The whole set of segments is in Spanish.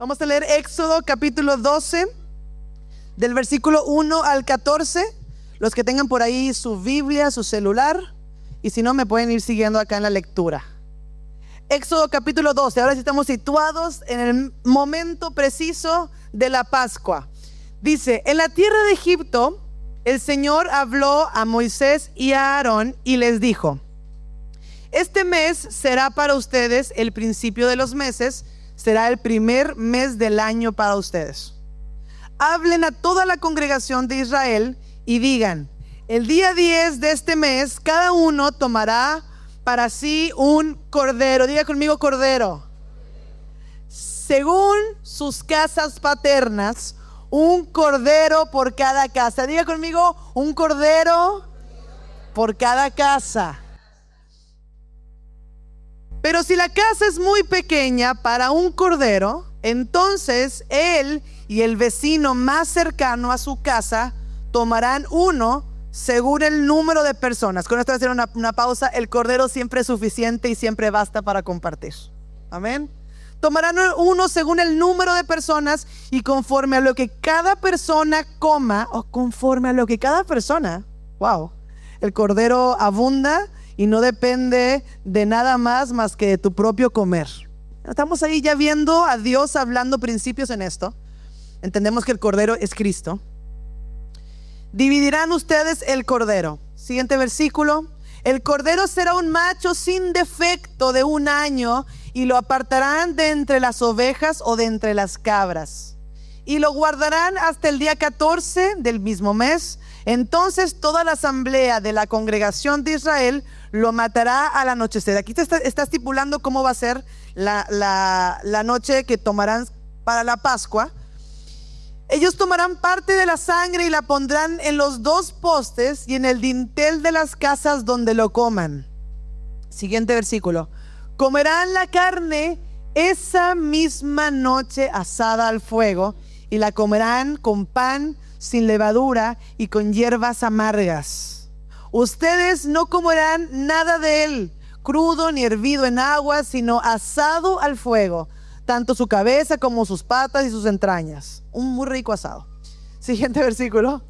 Vamos a leer Éxodo capítulo 12, del versículo 1 al 14. Los que tengan por ahí su Biblia, su celular, y si no me pueden ir siguiendo acá en la lectura. Éxodo capítulo 12, ahora sí estamos situados en el momento preciso de la Pascua. Dice: en la tierra de Egipto, el Señor habló a Moisés y a Aarón y les dijo: este mes será para ustedes el principio de los meses, será el primer mes del año para ustedes. Hablen a toda la congregación de Israel y digan: el día 10 de este mes, cada uno tomará para sí un cordero. Diga conmigo: cordero. Según sus casas paternas, un cordero por cada casa. Diga conmigo: un cordero por cada casa. Pero si la casa es muy pequeña para un cordero, entonces él y el vecino más cercano a su casa tomarán uno según el número de personas. Con esto voy a hacer una pausa. El cordero siempre es suficiente y siempre basta para compartir. Amén. Tomarán uno según el número de personas y conforme a lo que cada persona coma, o conforme a lo que cada persona. Wow. El cordero abunda y no depende de nada más que de tu propio comer. Estamos ahí ya viendo a Dios hablando principios en esto. Entendemos que el cordero es Cristo. Dividirán ustedes el cordero. Siguiente versículo. El cordero será un macho sin defecto de 1 año y lo apartarán de entre las ovejas o de entre las cabras. Y lo guardarán hasta el día 14 del mismo mes. Entonces toda la asamblea de la congregación de Israel lo matará al anochecer. Aquí está estipulando cómo va a ser la noche que tomarán para la Pascua. Ellos tomarán parte de la sangre y la pondrán en los 2 postes y en el dintel de las casas donde lo coman. Siguiente versículo. Comerán la carne esa misma noche asada al fuego y la comerán con pan sin levadura y con hierbas amargas. Ustedes no comerán nada de él, crudo ni hervido en agua, sino asado al fuego, tanto su cabeza como sus patas y sus entrañas. Un muy rico asado. Siguiente versículo.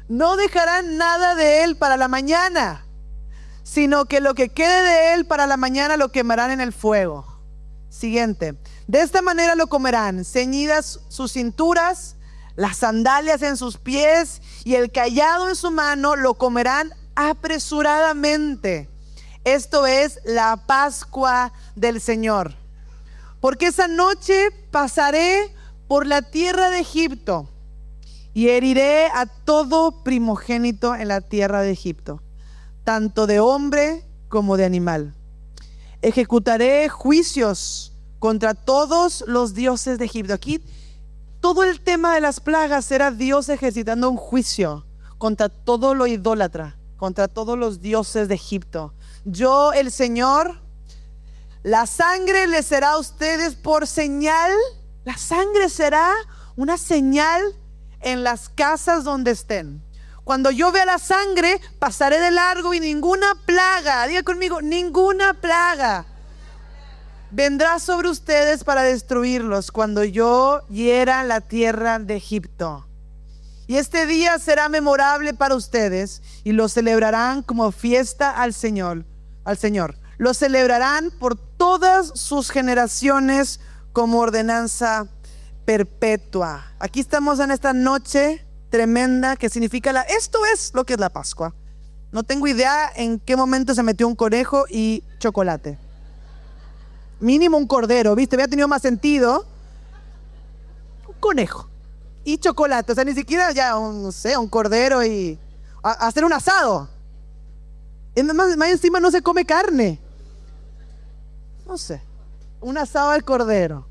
No dejarán nada de él para la mañana, sino que lo que quede de él para la mañana lo quemarán en el fuego. Siguiente. De esta manera lo comerán, ceñidas sus cinturas, las sandalias en sus pies y el cayado en su mano, lo comerán apresuradamente. Esto es la Pascua del Señor. Porque esa noche pasaré por la tierra de Egipto y heriré a todo primogénito en la tierra de Egipto, tanto de hombre como de animal. Ejecutaré juicios contra todos los dioses de Egipto. Aquí todo el tema de las plagas era Dios ejercitando un juicio contra todo lo idólatra, contra todos los dioses de Egipto. Yo, el Señor, la sangre les será a ustedes por señal. La sangre será una señal en las casas donde estén. Cuando yo vea la sangre, pasaré de largo y ninguna plaga, diga conmigo, ninguna plaga vendrá sobre ustedes para destruirlos cuando yo hiera la tierra de Egipto. Y este día será memorable para ustedes y lo celebrarán como fiesta al Señor. Lo celebrarán por todas sus generaciones como ordenanza perpetua. Aquí estamos en esta noche tremenda que significa esto es lo que es la Pascua. No tengo idea en qué momento se metió un conejo y chocolate. Mínimo un cordero, ¿viste? Había tenido más sentido un conejo y chocolate. O sea, ni siquiera ya un cordero y hacer un asado. Más encima no se come carne. No sé, un asado al cordero.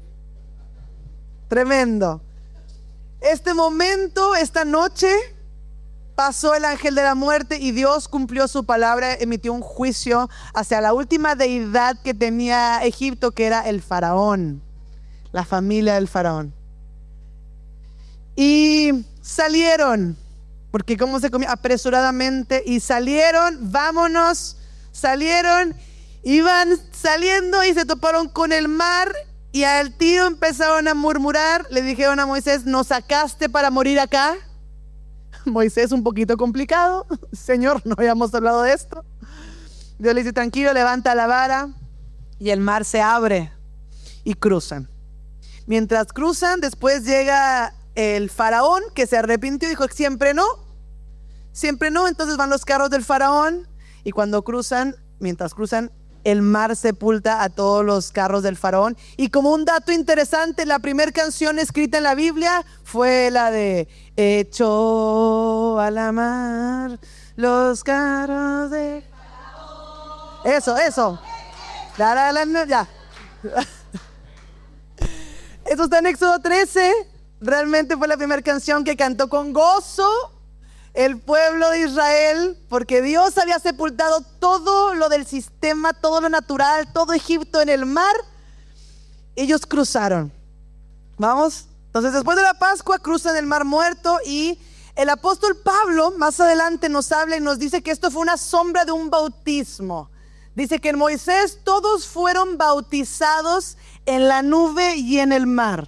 Tremendo. Este momento, esta noche, pasó el ángel de la muerte y Dios cumplió su palabra, emitió un juicio hacia la última deidad que tenía Egipto, que era el faraón, la familia del faraón. Y salieron, porque cómo se comía apresuradamente, y salieron, vámonos, salieron, iban saliendo y se toparon con el mar Y al tiro empezaron a murmurar, le dijeron a Moisés, ¿nos sacaste para morir acá? Moisés, un poquito complicado. Señor, no habíamos hablado de esto. Dios le dice, tranquilo, levanta la vara. Y el mar se abre y cruzan. Mientras cruzan, después llega el faraón que se arrepintió y dijo, siempre no. Entonces van los carros del faraón y mientras cruzan, el mar sepulta a todos los carros del faraón. Y como un dato interesante, la primera canción escrita en la Biblia fue la de echó a la mar los carros de faraón. Eso. Ya. Eso está en Éxodo 13. Realmente fue la primera canción que cantó con gozo el pueblo de Israel, porque Dios había sepultado todo lo del sistema, todo lo natural, todo Egipto en el mar. Ellos cruzaron. Vamos. Entonces, después de la Pascua, cruzan el Mar Muerto y el apóstol Pablo más adelante nos habla y nos dice que esto fue una sombra de un bautismo. Dice que en Moisés todos fueron bautizados en la nube y en el mar.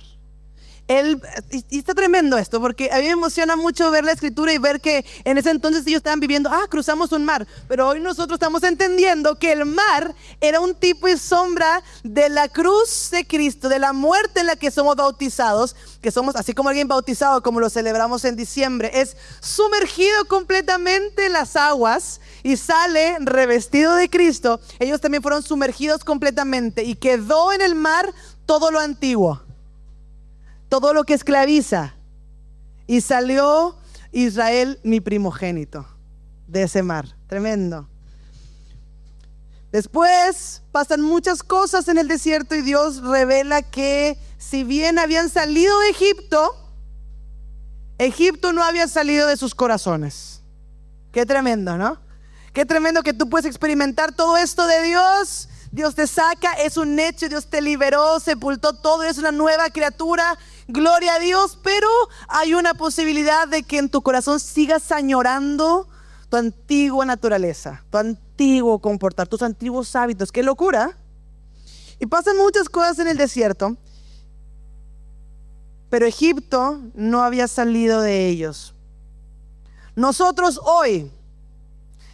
Y está tremendo esto, porque a mí me emociona mucho ver la escritura y ver que en ese entonces ellos estaban viviendo, cruzamos un mar, pero hoy nosotros estamos entendiendo que el mar era un tipo y sombra de la cruz de Cristo, de la muerte en la que somos bautizados, que somos así como alguien bautizado, como lo celebramos en diciembre, es sumergido completamente en las aguas y sale revestido de Cristo. Ellos también fueron sumergidos completamente y quedó en el mar todo lo antiguo, todo lo que esclaviza, y salió Israel, mi primogénito, de ese mar. Tremendo. Después pasan muchas cosas en el desierto y Dios revela que si bien habían salido de Egipto, Egipto no había salido de sus corazones. Qué tremendo, ¿no? Qué tremendo que tú puedes experimentar todo esto de Dios. Dios te saca, es un hecho, Dios te liberó, sepultó todo, es una nueva criatura, gloria a Dios, pero hay una posibilidad de que en tu corazón sigas añorando tu antigua naturaleza, tu antiguo comportar, tus antiguos hábitos. ¡Qué locura! Y pasan muchas cosas en el desierto, pero Egipto no había salido de ellos. Nosotros hoy,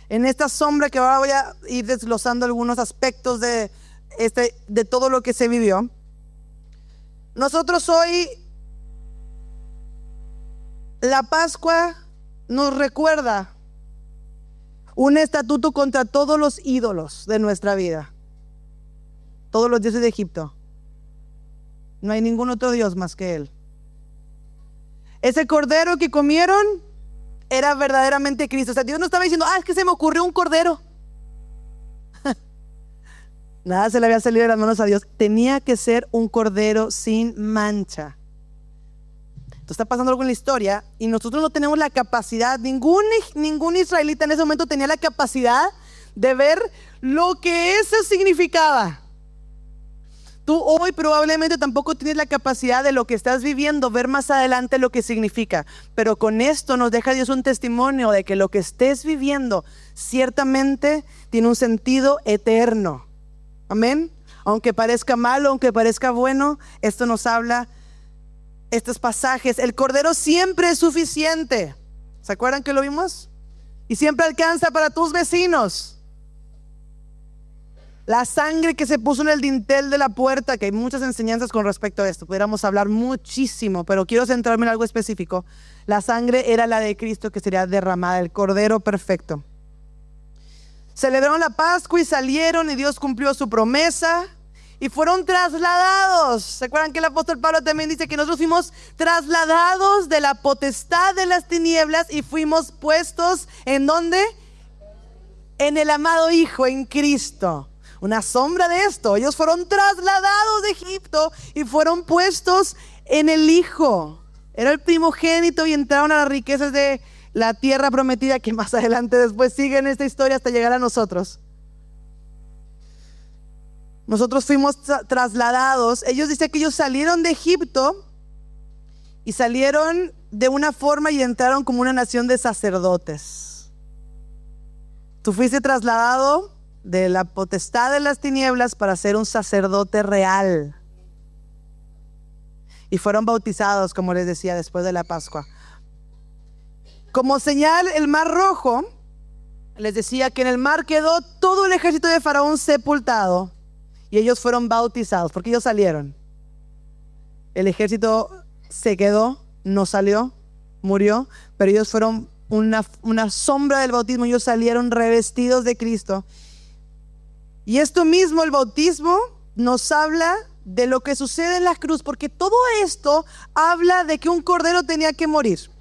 en esta sombra que ahora voy a ir desglosando algunos aspectos de todo lo que se vivió. Nosotros hoy, la Pascua nos recuerda un estatuto contra todos los ídolos de nuestra vida. Todos los dioses de Egipto. No hay ningún otro Dios más que Él. Ese cordero que comieron era verdaderamente Cristo. O sea, Dios no estaba diciendo, es que se me ocurrió un cordero. Nada se le había salido de las manos a Dios. Tenía que ser un cordero sin mancha. Entonces está pasando algo en la historia y nosotros no tenemos la capacidad, ningún israelita en ese momento tenía la capacidad de ver lo que eso significaba. Tú hoy probablemente tampoco tienes la capacidad de lo que estás viviendo, ver más adelante lo que significa. Pero con esto nos deja Dios un testimonio de que lo que estés viviendo ciertamente tiene un sentido eterno. Amén. Aunque parezca malo, aunque parezca bueno, esto nos habla, estos pasajes. El cordero siempre es suficiente. ¿Se acuerdan que lo vimos? Y siempre alcanza para tus vecinos. La sangre que se puso en el dintel de la puerta, que hay muchas enseñanzas con respecto a esto, pudiéramos hablar muchísimo, pero quiero centrarme en algo específico. La sangre era la de Cristo que sería derramada, el cordero perfecto. Celebraron la Pascua y salieron y Dios cumplió su promesa y fueron trasladados. ¿Se acuerdan que el apóstol Pablo también dice que nosotros fuimos trasladados de la potestad de las tinieblas y fuimos puestos ¿en dónde? En el amado Hijo, en Cristo. Una sombra de esto, ellos fueron trasladados de Egipto y fueron puestos en el Hijo. Era el primogénito y entraron a las riquezas de la tierra prometida, que más adelante después sigue en esta historia hasta llegar a nosotros. Nosotros fuimos trasladados. Ellos dicen que ellos salieron de Egipto y salieron de una forma y entraron como una nación de sacerdotes. Tú fuiste trasladado de la potestad de las tinieblas para ser un sacerdote real. y fueron bautizados, como les decía, después de la Pascua. Como señal, el Mar Rojo, les decía que en el mar quedó todo el ejército de Faraón sepultado y ellos fueron bautizados, porque ellos salieron. El ejército se quedó, no salió, murió, pero ellos fueron una sombra del bautismo. Ellos salieron revestidos de Cristo. Y esto mismo, el bautismo, nos habla de lo que sucede en la cruz, porque todo esto habla de que un cordero tenía que morir.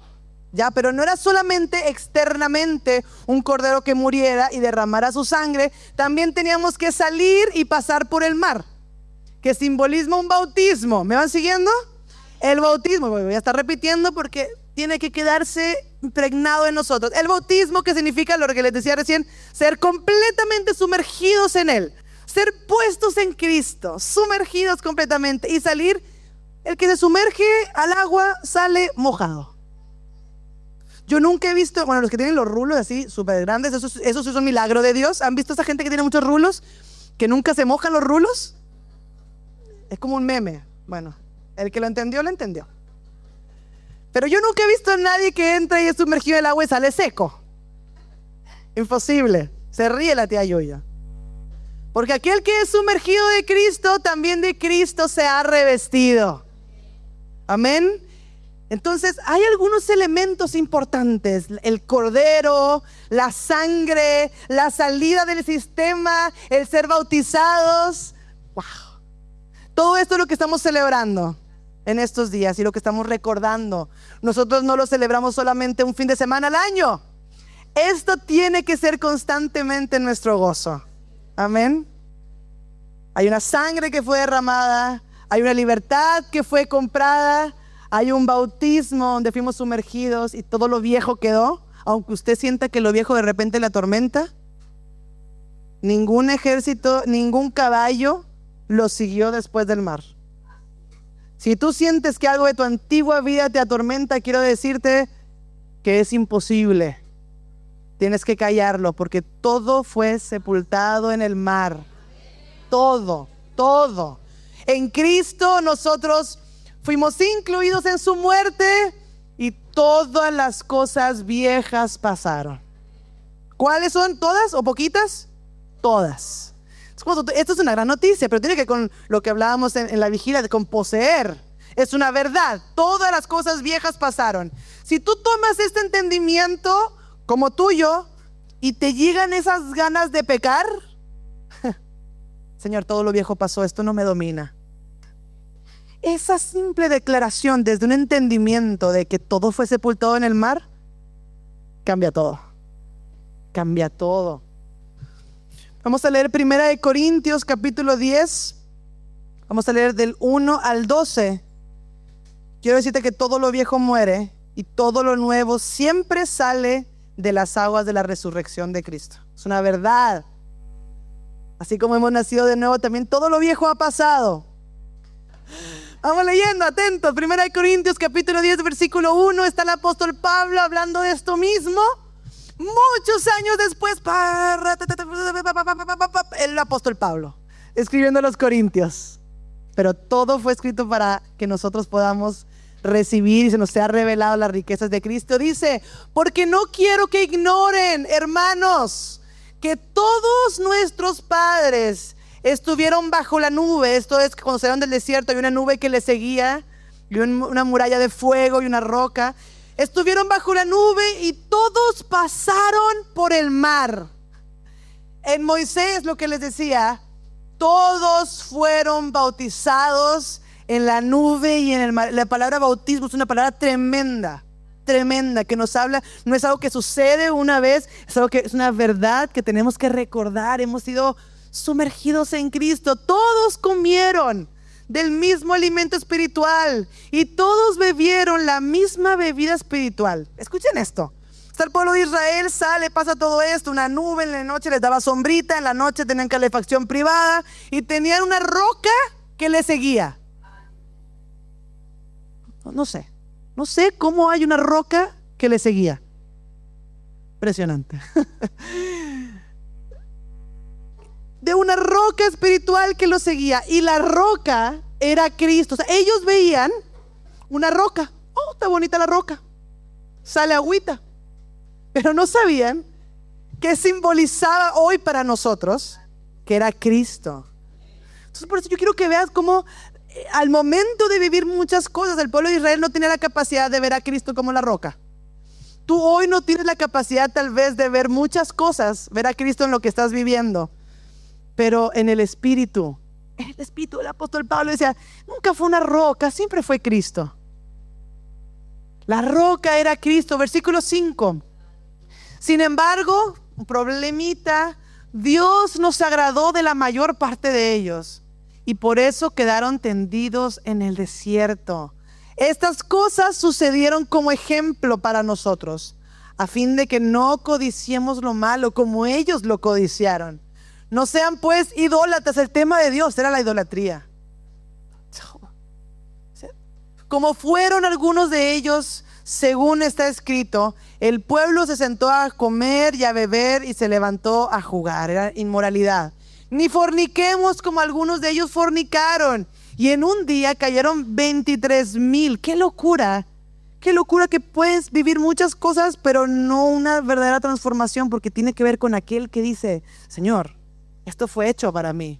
Ya, pero no era solamente externamente un cordero que muriera y derramara su sangre, también teníamos que salir y pasar por el mar, que simboliza un bautismo. ¿Me van siguiendo? El bautismo, voy a estar repitiendo porque tiene que quedarse impregnado en nosotros. El bautismo, que significa lo que les decía recién, ser completamente sumergidos en Él, ser puestos en Cristo, sumergidos completamente y salir. El que se sumerge al agua sale mojado. Yo nunca he visto, bueno, los que tienen los rulos así súper grandes, esos es un milagro de Dios. ¿Han visto a esa gente que tiene muchos rulos, que nunca se mojan los rulos? Es como un meme. Bueno, el que lo entendió, lo entendió. Pero yo nunca he visto a nadie que entra y es sumergido en el agua y sale seco. Imposible. Se ríe la tía Yuya. Porque aquel que es sumergido de Cristo, también de Cristo se ha revestido. Amén. Entonces hay algunos elementos importantes: el cordero, la sangre, la salida del sistema, el ser bautizados. ¡Wow! Todo esto es lo que estamos celebrando en estos días y lo que estamos recordando. Nosotros no lo celebramos solamente un fin de semana al año. Esto tiene que ser constantemente nuestro gozo. Amén. Hay una sangre que fue derramada, hay una libertad que fue comprada. Hay un bautismo donde fuimos sumergidos y todo lo viejo quedó. Aunque usted sienta que lo viejo de repente le atormenta, ningún ejército, ningún caballo lo siguió después del mar. Si tú sientes que algo de tu antigua vida te atormenta, quiero decirte que es imposible. Tienes que callarlo, porque todo fue sepultado en el mar. Todo. En Cristo nosotros fuimos incluidos en su muerte y todas las cosas viejas pasaron. ¿Cuáles son? ¿Todas o poquitas? Todas. Esto es una gran noticia, pero tiene que ver con lo que hablábamos en la vigilia, con poseer. Es una verdad. Todas las cosas viejas pasaron. Si tú tomas este entendimiento como tuyo y te llegan esas ganas de pecar, Señor, todo lo viejo pasó, esto no me domina. Esa simple declaración desde un entendimiento de que todo fue sepultado en el mar, cambia todo. Cambia todo. Vamos a leer 1 Corintios capítulo 10. Vamos a leer del 1 al 12. Quiero decirte que todo lo viejo muere y todo lo nuevo siempre sale de las aguas de la resurrección de Cristo. Es una verdad. Así como hemos nacido de nuevo, también todo lo viejo ha pasado. Vamos leyendo, atentos. 1 Corintios capítulo 10 versículo 1. Está el apóstol Pablo hablando de esto mismo. Muchos años después, el apóstol Pablo escribiendo a los Corintios. Pero todo fue escrito para que nosotros podamos recibir y se nos sea revelado las riquezas de Cristo. Dice: porque no quiero que ignoren, hermanos, que todos nuestros padres estuvieron bajo la nube. Esto es, que cuando salieron del desierto había una nube que les seguía y una muralla de fuego y una roca. Estuvieron bajo la nube y todos pasaron por el mar. En Moisés, lo que les decía, todos fueron bautizados en la nube y en el mar. La palabra bautismo es una palabra tremenda, que nos habla, no es algo que sucede una vez, es algo que es una verdad que tenemos que recordar. Hemos sido sumergidos en Cristo. Todos comieron del mismo alimento espiritual y todos bebieron la misma bebida espiritual. Escuchen esto. Está el pueblo de Israel, sale, pasa todo esto, una nube en la noche les daba sombrita, en la noche tenían calefacción privada y tenían una roca que les seguía. No sé cómo hay una roca que le seguía. Impresionante. De una roca espiritual que lo seguía, y la roca era Cristo. O sea, ellos veían una roca. Oh, está bonita la roca. Sale agüita. Pero no sabían que simbolizaba hoy para nosotros, que era Cristo. Entonces por eso yo quiero que veas cómo al momento de vivir muchas cosas, el pueblo de Israel no tenía la capacidad de ver a Cristo como la roca. Tú hoy no tienes la capacidad tal vez de ver muchas cosas, ver a Cristo en lo que estás viviendo, pero en el Espíritu del apóstol Pablo decía, nunca fue una roca, siempre fue Cristo. La roca era Cristo. Versículo 5. Sin embargo, un problemita, Dios no se agradó de la mayor parte de ellos y por eso quedaron tendidos en el desierto. Estas cosas sucedieron como ejemplo para nosotros, a fin de que no codiciemos lo malo como ellos lo codiciaron. No sean pues idólatras. El tema de Dios era la idolatría. Como fueron algunos de ellos, según está escrito, el pueblo se sentó a comer y a beber y se levantó a jugar. Era inmoralidad. Ni forniquemos como algunos de ellos fornicaron. Y en un día cayeron 23,000. ¡Qué locura! Qué locura que puedes vivir muchas cosas, pero no una verdadera transformación, porque tiene que ver con aquel que dice, Señor, esto fue hecho para mí.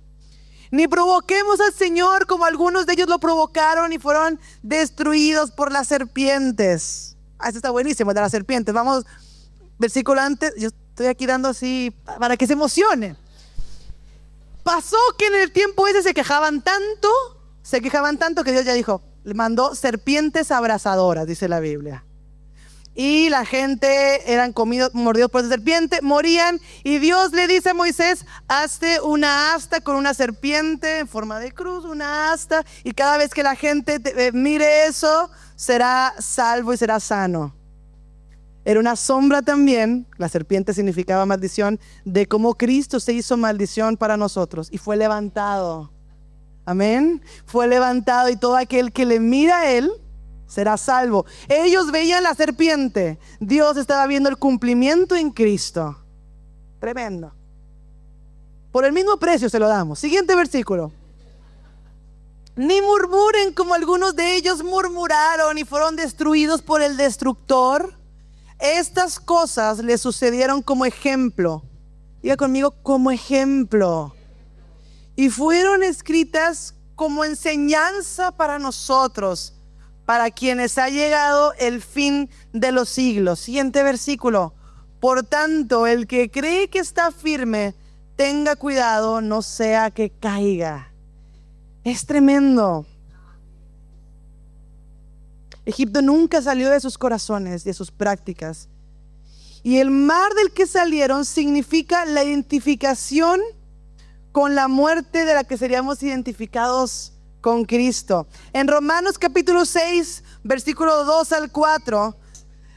Ni provoquemos al Señor como algunos de ellos lo provocaron y fueron destruidos por las serpientes. Esto está buenísimo, de las serpientes. Vamos, versículo antes. Yo estoy aquí dando así para que se emocionen. Pasó que en el tiempo ese se quejaban tanto que Dios ya dijo, le mandó serpientes abrasadoras, dice la Biblia. Y la gente eran mordidos por esa serpiente, morían. Y Dios le dice a Moisés, hazte una asta con una serpiente en forma de cruz, una asta. Y cada vez que la gente mire eso, será salvo y será sano. Era una sombra también, la serpiente significaba maldición, de cómo Cristo se hizo maldición para nosotros y fue levantado. Amén. Fue levantado y todo aquel que le mira a Él será salvo. Ellos veían la serpiente. Dios estaba viendo el cumplimiento en Cristo. Tremendo. Por el mismo precio se lo damos. Siguiente versículo. Ni murmuren como algunos de ellos murmuraron y fueron destruidos por el destructor. Estas cosas le sucedieron como ejemplo. Diga conmigo, como ejemplo. Y fueron escritas como enseñanza para nosotros, para quienes ha llegado el fin de los siglos. Siguiente versículo. Por tanto, el que cree que está firme, tenga cuidado, no sea que caiga. Es tremendo. Egipto nunca salió de sus corazones, de sus prácticas. Y el mar del que salieron significa la identificación con la muerte de la que seríamos identificados con Cristo. En Romanos capítulo 6, versículo 2 al 4,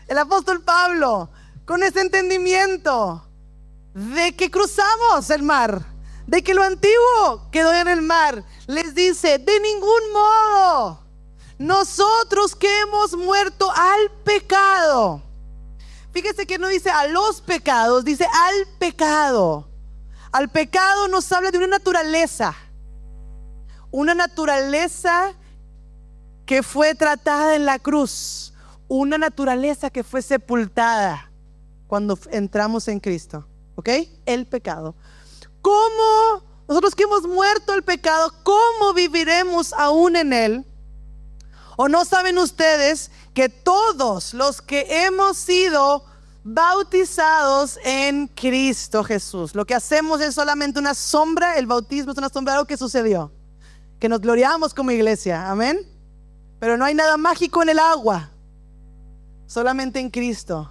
el apóstol Pablo, con ese entendimiento de que cruzamos el mar, de que lo antiguo quedó en el mar, les dice, de ningún modo, nosotros que hemos muerto al pecado. Fíjese que no dice a los pecados, dice al pecado. Al pecado nos habla de una naturaleza que fue tratada en la cruz, una naturaleza que fue sepultada cuando entramos en Cristo, ¿ok? El pecado. ¿Cómo nosotros que hemos muerto al pecado, cómo viviremos aún en él? ¿O no saben ustedes que todos los que hemos sido bautizados en Cristo Jesús, lo que hacemos es solamente una sombra? El bautismo es una sombra de algo que sucedió, que nos gloriamos como iglesia, amén? Pero no hay nada mágico en el agua, solamente en Cristo.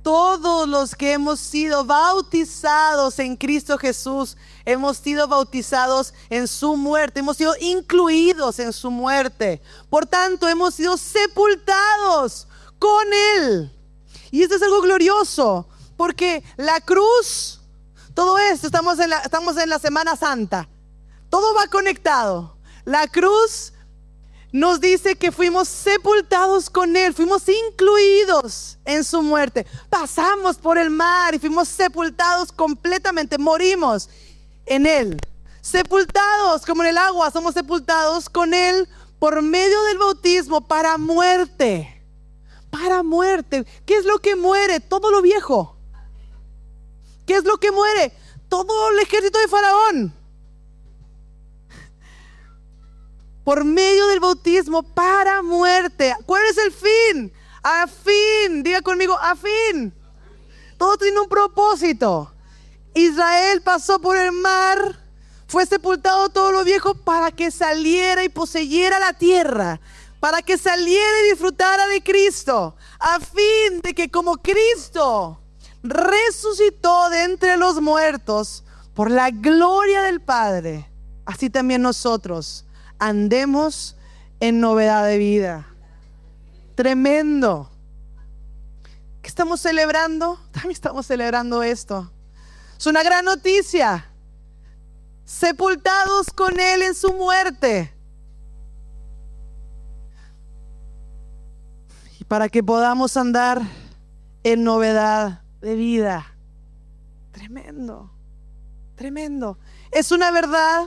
Todos los que hemos sido bautizados en Cristo Jesús, hemos sido bautizados en su muerte, hemos sido incluidos en su muerte. Por tanto, hemos sido sepultados con Él. Y esto es algo glorioso, porque la cruz, todo esto, estamos en la Semana Santa, todo va conectado. La cruz nos dice que fuimos sepultados con Él, fuimos incluidos en su muerte. Pasamos por el mar y fuimos sepultados completamente, morimos en Él. Sepultados como en el agua, somos sepultados con Él por medio del bautismo para muerte. Para muerte. ¿Qué es lo que muere? Todo lo viejo. ¿Qué es lo que muere? Todo el ejército de Faraón. Por medio del bautismo para muerte. ¿Cuál es el fin? A fin. Diga conmigo, a fin. Todo tiene un propósito. Israel pasó por el mar, fue sepultado todo lo viejo para que saliera y poseyera la tierra, para que saliera y disfrutara de Cristo, a fin de que como Cristo resucitó de entre los muertos por la gloria del Padre, así también nosotros andemos en novedad de vida. Tremendo. ¿Qué estamos celebrando? También estamos celebrando esto. Es una gran noticia. Sepultados con Él en su muerte. Y para que podamos andar en novedad de vida. Tremendo. Tremendo. Es una verdad.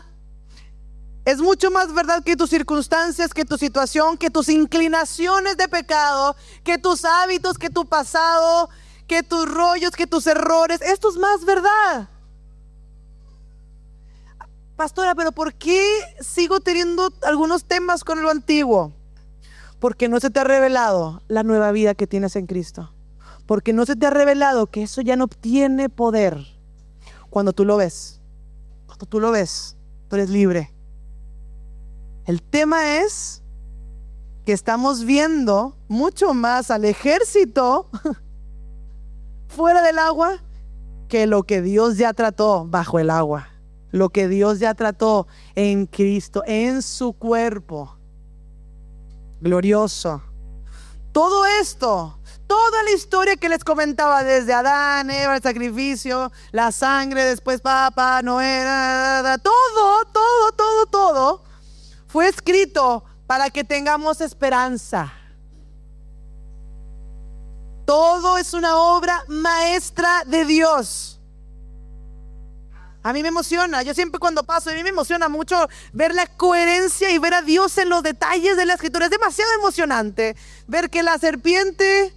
Es mucho más verdad que tus circunstancias, que tu situación, que tus inclinaciones de pecado, que tus hábitos, que tu pasado, que tus rollos, que tus errores. Esto es más verdad. Pastora, pero ¿por qué sigo teniendo algunos temas con lo antiguo? Porque no se te ha revelado la nueva vida que tienes en Cristo. Porque no se te ha revelado que eso ya no tiene poder. Cuando tú lo ves, tú eres libre. El tema es que estamos viendo mucho más al ejército fuera del agua que lo que Dios ya trató bajo el agua. Lo que Dios ya trató en Cristo, en su cuerpo glorioso. Todo esto, toda la historia que les comentaba desde Adán, Eva, el sacrificio, la sangre, después Papá, Noé, todo fue escrito para que tengamos esperanza. Todo es una obra maestra de Dios. A mí me emociona, yo siempre cuando paso, a mí me emociona mucho ver la coherencia y ver a Dios en los detalles de la escritura. Es demasiado emocionante ver que la serpiente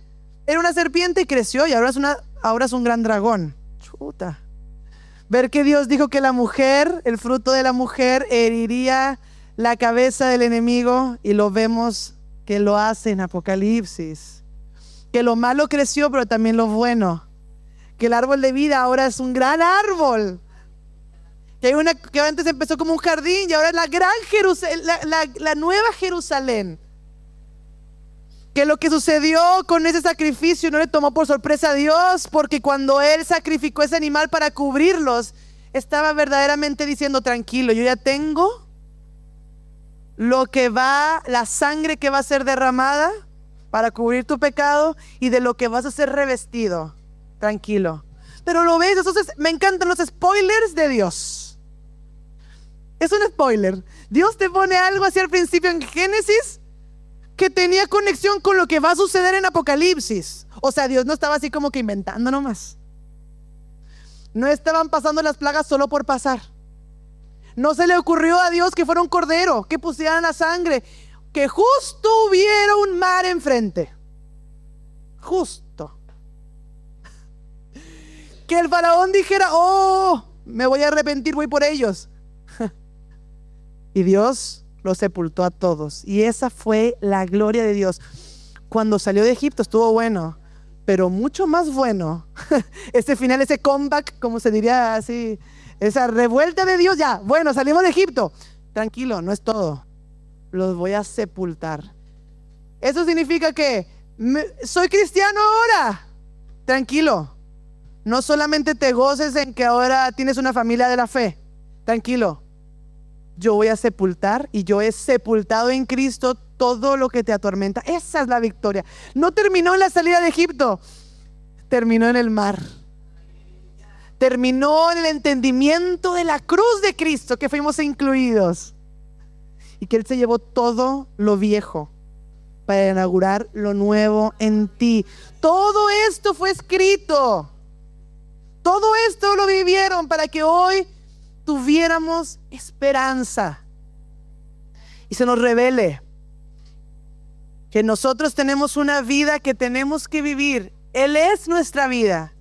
era una serpiente y creció y ahora es un gran dragón. Chuta. Ver que Dios dijo que la mujer, el fruto de la mujer, heriría la cabeza del enemigo, y lo vemos que lo hace en Apocalipsis. Que lo malo creció, pero también lo bueno. Que el árbol de vida ahora es un gran árbol. Que antes empezó como un jardín y ahora es la gran Jerusalén, la nueva Jerusalén. Que lo que sucedió con ese sacrificio no le tomó por sorpresa a Dios, porque cuando Él sacrificó ese animal para cubrirlos, estaba verdaderamente diciendo: tranquilo, yo ya tengo la sangre que va a ser derramada para cubrir tu pecado y de lo que vas a ser revestido. Tranquilo. Pero lo ves, entonces me encantan los spoilers de Dios. Es un spoiler. Dios te pone algo así al principio en Génesis que tenía conexión con lo que va a suceder en Apocalipsis. O sea, Dios no estaba así como que inventando nomás. No estaban pasando las plagas solo por pasar. No se le ocurrió a Dios que fuera un cordero, que pusieran la sangre, que justo hubiera un mar enfrente. Justo. Que el faraón dijera: oh, me voy a arrepentir, voy por ellos. Y Dios los sepultó a todos. Y esa fue la gloria de Dios. Cuando salió de Egipto estuvo bueno, pero mucho más bueno ese final, ese comeback, como se diría así, esa revuelta de Dios. Ya, bueno, salimos de Egipto. Tranquilo, no es todo. Los voy a sepultar. Eso significa que soy cristiano ahora. Tranquilo. No solamente te goces en que ahora tienes una familia de la fe. Tranquilo. Yo voy a sepultar, y yo he sepultado en Cristo todo lo que te atormenta. Esa es la victoria. No terminó en la salida de Egipto, terminó en el mar. Terminó en el entendimiento de la cruz de Cristo, que fuimos incluidos, y que Él se llevó todo lo viejo para inaugurar lo nuevo en ti. Todo esto fue escrito. Todo esto lo vivieron para que hoy tuviéramos esperanza y se nos revele que nosotros tenemos una vida que tenemos que vivir. Él es nuestra vida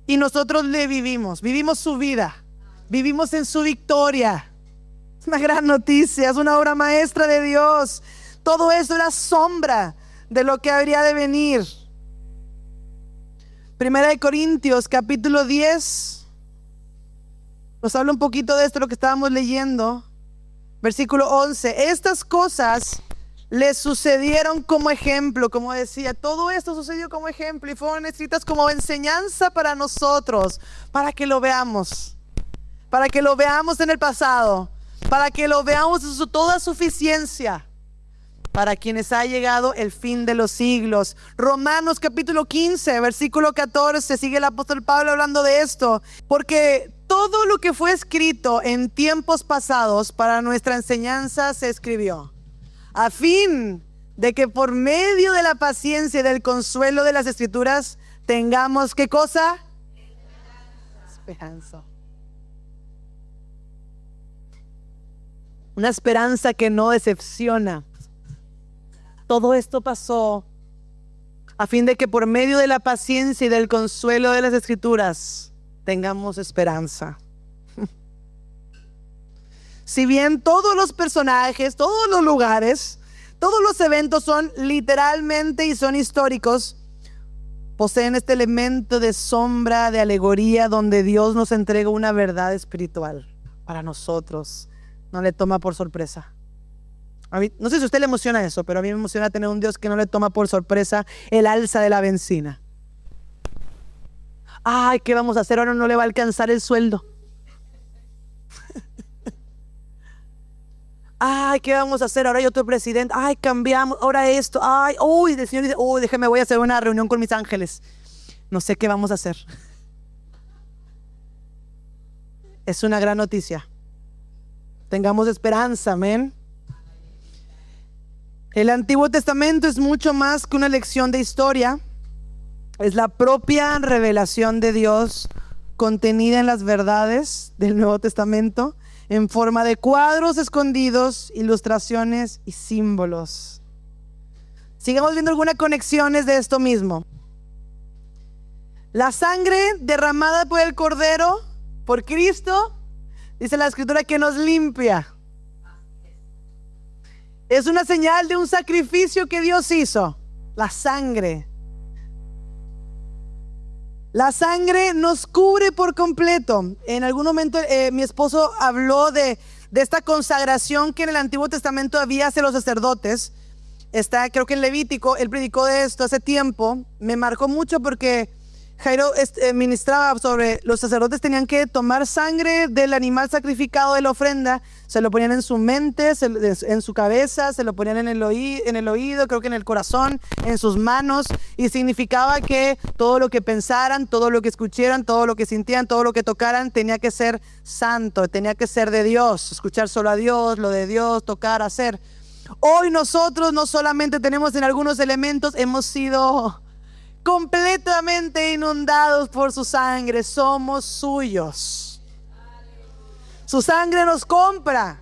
y nosotros le vivimos su vida, vivimos en su victoria. Es una gran noticia, es una obra maestra de Dios. Todo eso era sombra de lo que habría de venir. Primera de Corintios capítulo 10 nos habla un poquito de esto, lo que estábamos leyendo. Versículo 11. Estas cosas les sucedieron como ejemplo, como decía, todo esto sucedió como ejemplo y fueron escritas como enseñanza para nosotros, para que lo veamos en el pasado, para que lo veamos en toda suficiencia, para quienes ha llegado el fin de los siglos. Romanos capítulo 15, versículo 14, sigue el apóstol Pablo hablando de esto, porque todo lo que fue escrito en tiempos pasados para nuestra enseñanza se escribió, a fin de que por medio de la paciencia y del consuelo de las Escrituras tengamos, ¿qué cosa? Esperanza. Una esperanza que no decepciona. Todo esto pasó a fin de que por medio de la paciencia y del consuelo de las Escrituras tengamos esperanza. Si bien todos los personajes, todos los lugares, todos los eventos son literalmente y son históricos, poseen este elemento de sombra, de alegoría, donde Dios nos entrega una verdad espiritual para nosotros. No le toma por sorpresa. A mí, no sé si a usted le emociona eso, pero a mí me emociona tener un Dios que no le toma por sorpresa el alza de la bencina. Ay, ¿qué vamos a hacer? Ahora no le va a alcanzar el sueldo. Ay, ¿qué vamos a hacer? Ahora hay otro presidente. Ay, cambiamos. Ahora esto. Ay, uy, el Señor dice, uy, déjeme, voy a hacer una reunión con mis ángeles. No sé qué vamos a hacer. Es una gran noticia. Tengamos esperanza, amén. El Antiguo Testamento es mucho más que una lección de historia. Es la propia revelación de Dios contenida en las verdades del Nuevo Testamento, en forma de cuadros escondidos, ilustraciones y símbolos. Sigamos viendo algunas conexiones de esto mismo. La sangre derramada por el Cordero, por Cristo, dice la Escritura que nos limpia. Es una señal de un sacrificio que Dios hizo. La sangre. La sangre nos cubre por completo. En algún momento mi esposo habló de esta consagración que en el Antiguo Testamento había hacia los sacerdotes. Está, creo que en Levítico, él predicó de esto hace tiempo. Me marcó mucho porque Jairo ministraba sobre los sacerdotes tenían que tomar sangre del animal sacrificado de la ofrenda, se lo ponían en su mente, en su cabeza, se lo ponían en el oído, creo que en el corazón, en sus manos, y significaba que todo lo que pensaran, todo lo que escucharan, todo lo que sintieran, todo lo que tocaran tenía que ser santo, tenía que ser de Dios, escuchar solo a Dios, lo de Dios, tocar, hacer. Hoy nosotros no solamente tenemos en algunos elementos, hemos sido completamente inundados por su sangre, somos suyos. Su sangre nos compra.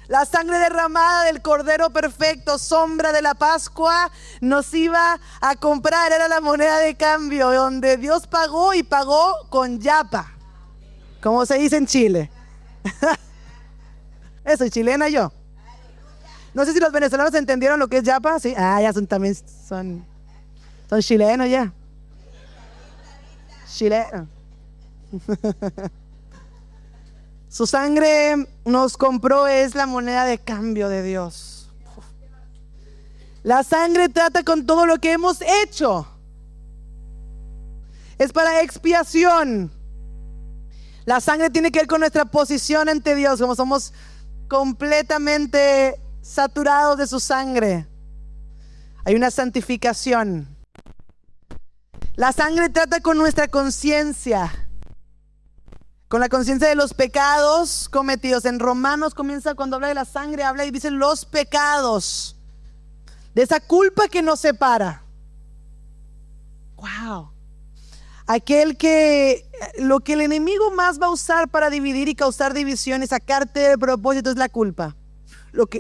La sangre derramada del Cordero perfecto, sombra de la Pascua, nos iba a comprar, era la moneda de cambio, donde Dios pagó y pagó con yapa, como se dice en Chile. Soy chilena yo. No sé si los venezolanos entendieron lo que es yapa. ¿Sí? Ya también son chilenos ya. Chilenos. Su sangre nos compró, es la moneda de cambio de Dios. La sangre trata con todo lo que hemos hecho. Es para expiación. La sangre tiene que ver con nuestra posición ante Dios, como somos completamente saturados de su sangre. Hay una santificación. La sangre trata con nuestra conciencia, con la conciencia de los pecados cometidos. En Romanos comienza cuando habla de la sangre, habla y dice los pecados, de esa culpa que nos separa. Wow. Lo que el enemigo más va a usar para dividir y causar división y sacarte del propósito es la culpa.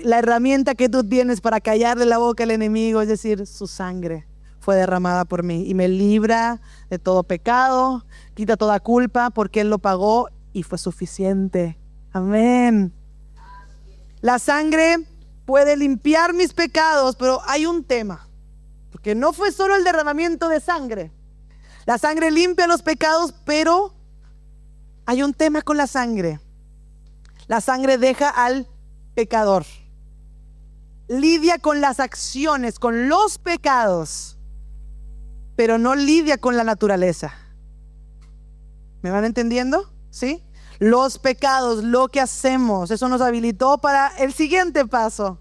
la herramienta que tú tienes para callarle la boca al enemigo, es decir, su sangre fue derramada por mí y me libra de todo pecado, quita toda culpa porque Él lo pagó y fue suficiente. Amén. La sangre puede limpiar mis pecados, pero hay un tema, porque no fue solo el derramamiento de sangre. La sangre limpia los pecados, pero hay un tema con la sangre. La sangre deja al pecador. Lidia con las acciones, con los pecados, pero no lidia con la naturaleza. ¿Me van entendiendo? ¿Sí? Los pecados, lo que hacemos, eso nos habilitó para el siguiente paso.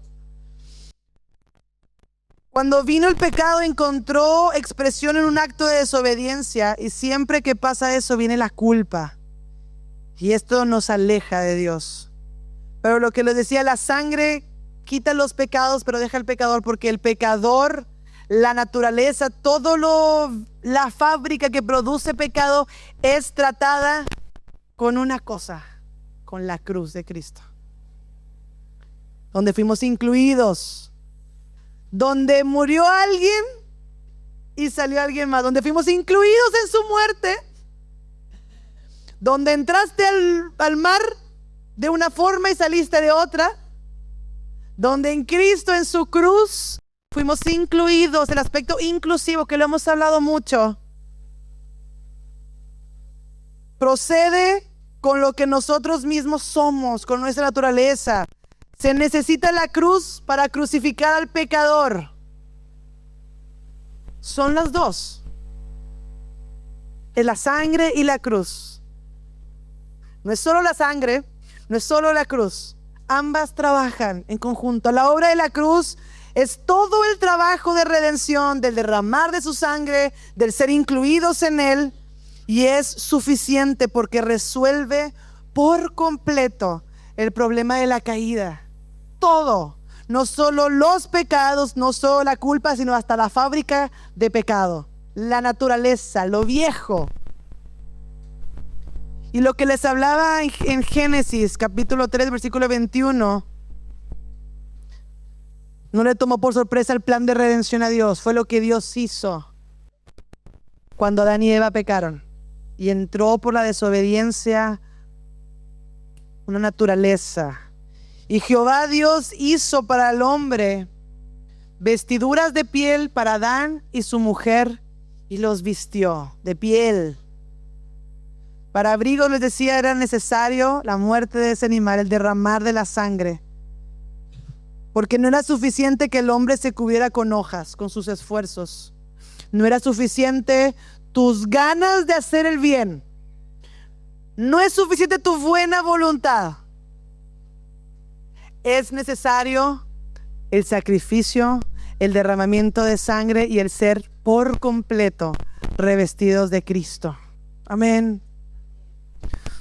Cuando vino el pecado, encontró expresión en un acto de desobediencia, y siempre que pasa eso viene la culpa. Y esto nos aleja de Dios. Pero lo que les decía, la sangre quita los pecados, pero deja al pecador, porque el pecador, la naturaleza, la fábrica que produce pecado es tratada con una cosa, con la cruz de Cristo, donde fuimos incluidos, donde murió alguien y salió alguien más, donde fuimos incluidos en su muerte, donde entraste al mar de una forma y saliste de otra, donde en Cristo, en su cruz, fuimos incluidos, el aspecto inclusivo que lo hemos hablado mucho, procede con lo que nosotros mismos somos, con nuestra naturaleza. Se necesita la cruz para crucificar al pecador. Son las dos. Es la sangre y la cruz. No es solo la sangre, no es solo la cruz. Ambas trabajan en conjunto. La obra de la cruz es todo el trabajo de redención, del derramar de su sangre, del ser incluidos en Él. Y es suficiente porque resuelve por completo el problema de la caída. Todo, no solo los pecados, no solo la culpa, sino hasta la fábrica de pecado, la naturaleza, lo viejo. Y lo que les hablaba en Génesis capítulo 3 versículo 21, no le tomó por sorpresa el plan de redención a Dios. Fue lo que Dios hizo cuando Adán y Eva pecaron. Y entró por la desobediencia una naturaleza. Y Jehová Dios hizo para el hombre vestiduras de piel para Adán y su mujer, y los vistió de piel. Para abrigos, les decía, era necesario la muerte de ese animal, el derramar de la sangre. Porque no era suficiente que el hombre se cubriera con hojas, con sus esfuerzos. No era suficiente tus ganas de hacer el bien. No es suficiente tu buena voluntad. Es necesario el sacrificio, el derramamiento de sangre y el ser por completo revestidos de Cristo. Amén.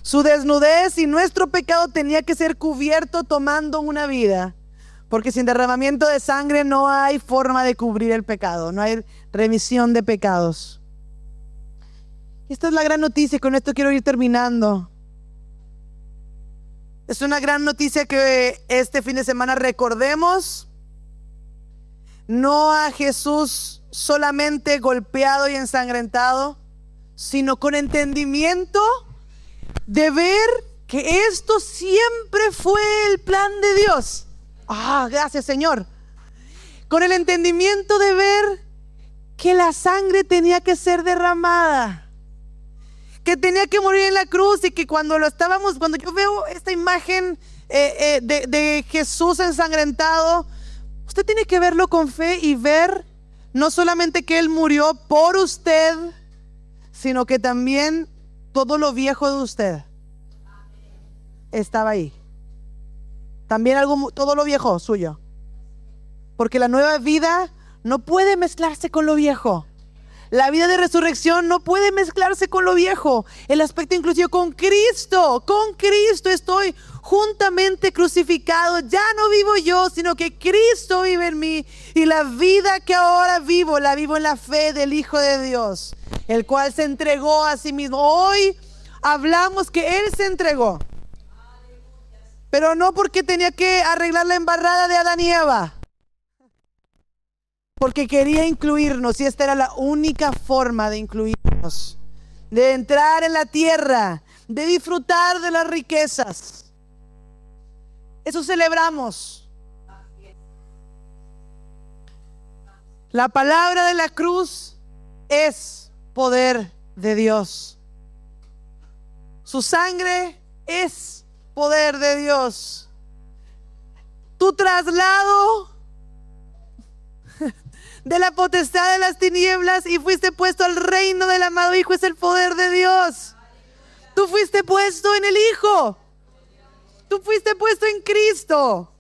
Su desnudez y nuestro pecado tenía que ser cubierto tomando una vida. Porque sin derramamiento de sangre no hay forma de cubrir el pecado. No hay remisión de pecados. Esta es la gran noticia y con esto quiero ir terminando. Es una gran noticia que este fin de semana recordemos. No a Jesús solamente golpeado y ensangrentado, sino con entendimiento de ver que esto siempre fue el plan de Dios. Gracias, Señor. Con el entendimiento de ver que la sangre tenía que ser derramada, que tenía que morir en la cruz, y que cuando yo veo esta imagen de Jesús ensangrentado, usted tiene que verlo con fe y ver no solamente que Él murió por usted, sino que también todo lo viejo de usted estaba ahí. También todo lo viejo suyo. Porque la nueva vida no puede mezclarse con lo viejo. La vida de resurrección no puede mezclarse con lo viejo. El aspecto inclusivo con Cristo estoy juntamente crucificado. Ya no vivo yo, sino que Cristo vive en mí. Y la vida que ahora vivo, la vivo en la fe del Hijo de Dios, el cual se entregó a sí mismo. Hoy hablamos que Él se entregó. Pero no porque tenía que arreglar la embarrada de Adán y Eva, porque quería incluirnos, y esta era la única forma de incluirnos, de entrar en la tierra, de disfrutar de las riquezas. Eso celebramos. La palabra de la cruz es poder de Dios. Su sangre es poder de Dios. Tu traslado de la potestad de las tinieblas y fuiste puesto al reino del amado Hijo es el poder de Dios. Tú fuiste puesto en el Hijo. Tú fuiste puesto en Cristo.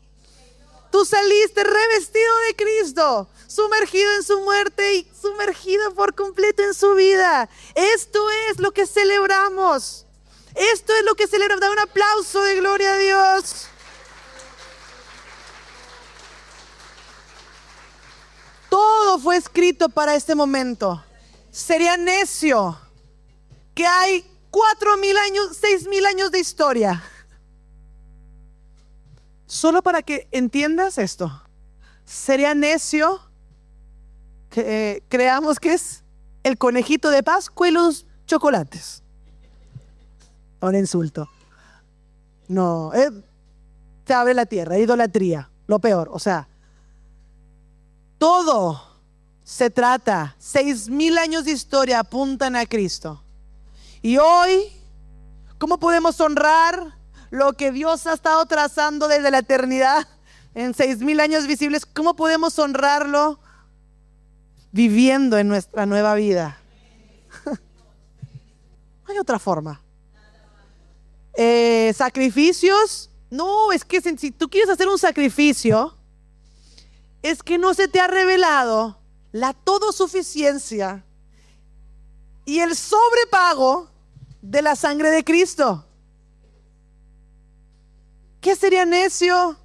Tú saliste revestido de Cristo, sumergido en su muerte y sumergido por completo en su vida. Esto es lo que celebramos. Esto es lo que celebramos. Da un aplauso de gloria a Dios. Todo fue escrito para este momento. Sería necio que hay 4,000 años, 6,000 años de historia. Solo para que entiendas esto, sería necio que creamos que es el conejito de Pascua y los chocolates. Un insulto. No, se abre la tierra, idolatría, lo peor. O sea, todo se trata, 6,000 años de historia apuntan a Cristo. Y hoy, ¿cómo podemos honrar lo que Dios ha estado trazando desde la eternidad en 6,000 años visibles? ¿Cómo podemos honrarlo? Viviendo en nuestra nueva vida. No hay otra forma. Sacrificios. No, es que si tú quieres hacer un sacrificio, es que no se te ha revelado la todosuficiencia y el sobrepago de la sangre de Cristo. ¿Qué sería necio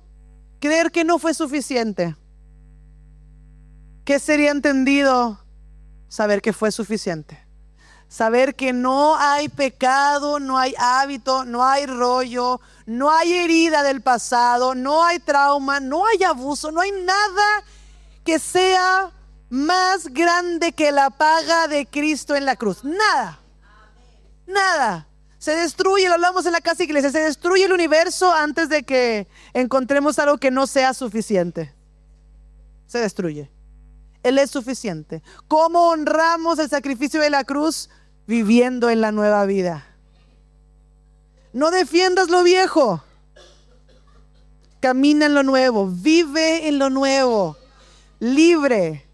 creer que no fue suficiente? ¿Qué sería entendido saber que fue suficiente? Saber que no hay pecado, no hay hábito, no hay rollo, no hay herida del pasado, no hay trauma, no hay abuso, no hay nada que sea más grande que la paga de Cristo en la cruz. Nada. Nada. Se destruye, lo hablamos en la casa iglesia, se destruye el universo antes de que encontremos algo que no sea suficiente. Se destruye. Él es suficiente. ¿Cómo honramos el sacrificio de la cruz? Viviendo en la nueva vida. No defiendas lo viejo. Camina en lo nuevo. Vive en lo nuevo. Libre.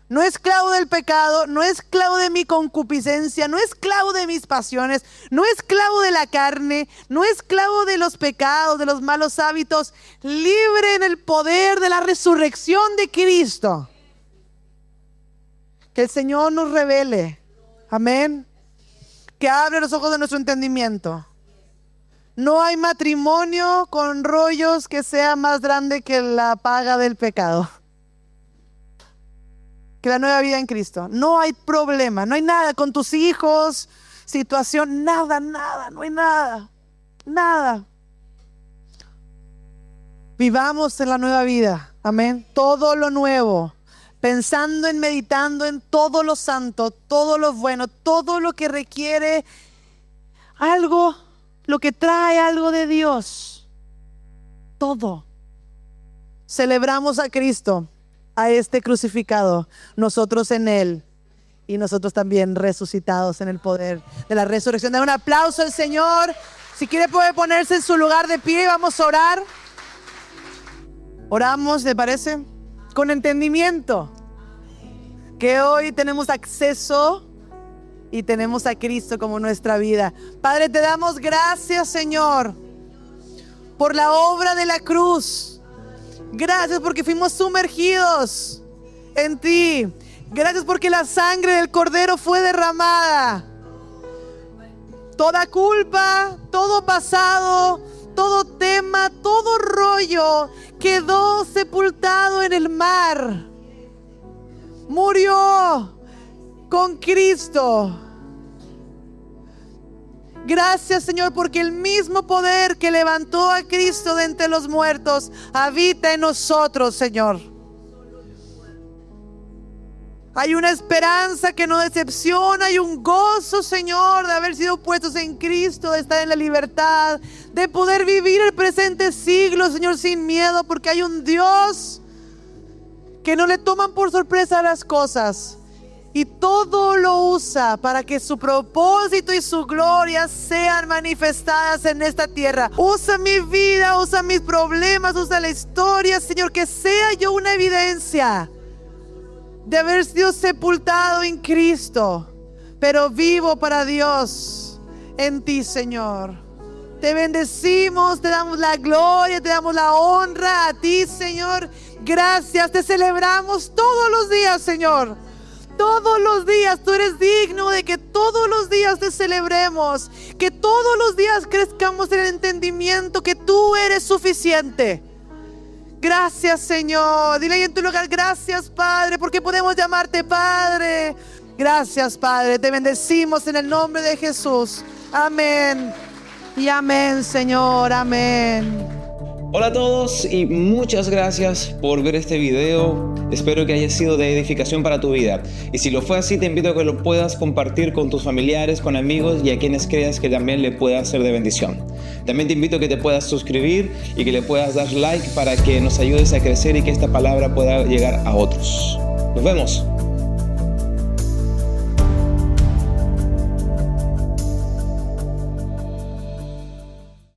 No esclavo del pecado, no esclavo de mi concupiscencia, no esclavo de mis pasiones, no esclavo de la carne, no esclavo de los pecados, de los malos hábitos, libre en el poder de la resurrección de Cristo. Que el Señor nos revele, amén, que abre los ojos de nuestro entendimiento. No hay matrimonio con rollos que sea más grande que la paga del pecado, que la nueva vida en Cristo. No hay problema, no hay nada con tus hijos, situación, nada, no hay nada. Vivamos en la nueva vida, amén. Todo lo nuevo, pensando en, meditando en todo lo santo, todo lo bueno, todo lo que requiere algo, lo que trae algo de Dios. Todo. Celebramos a Cristo, a este crucificado, nosotros en Él y nosotros también resucitados en el poder de la resurrección. Den un aplauso al Señor. Si quiere puede ponerse en su lugar de pie y vamos a orar. Oramos, ¿le parece? Con entendimiento que hoy tenemos acceso y tenemos a Cristo como nuestra vida. Padre, te damos gracias, Señor, por la obra de la cruz. Gracias porque fuimos sumergidos en ti. Gracias porque la sangre del Cordero fue derramada. Toda culpa, todo pasado, todo tema, todo rollo quedó sepultado en el mar. Murió con Cristo. Gracias, Señor, porque el mismo poder que levantó a Cristo de entre los muertos habita en nosotros, Señor. Hay una esperanza que no decepciona, hay un gozo, Señor, de haber sido puestos en Cristo, de estar en la libertad, de poder vivir el presente siglo, Señor, sin miedo, porque hay un Dios que no le toman por sorpresa las cosas y todo lo usa para que su propósito y su gloria sean manifestadas en esta tierra. Usa mi vida, usa mis problemas, usa la historia, Señor, que sea yo una evidencia de haber sido sepultado en Cristo, pero vivo para Dios en ti, Señor. Te bendecimos, te damos la gloria, te damos la honra a ti, Señor. Gracias, te celebramos todos los días, Señor. Todos los días tú eres digno de que todos los días te celebremos, que todos los días crezcamos en el entendimiento que tú eres suficiente. Gracias, Señor. Dile ahí en tu lugar, gracias, Padre, porque podemos llamarte Padre. Gracias, Padre. Te bendecimos en el nombre de Jesús. Amén. Y amén, Señor. Amén. Hola a todos y muchas gracias por ver este video. Espero que haya sido de edificación para tu vida. Y si lo fue así, te invito a que lo puedas compartir con tus familiares, con amigos y a quienes creas que también le pueda ser de bendición. También te invito a que te puedas suscribir y que le puedas dar like para que nos ayudes a crecer y que esta palabra pueda llegar a otros. Nos vemos.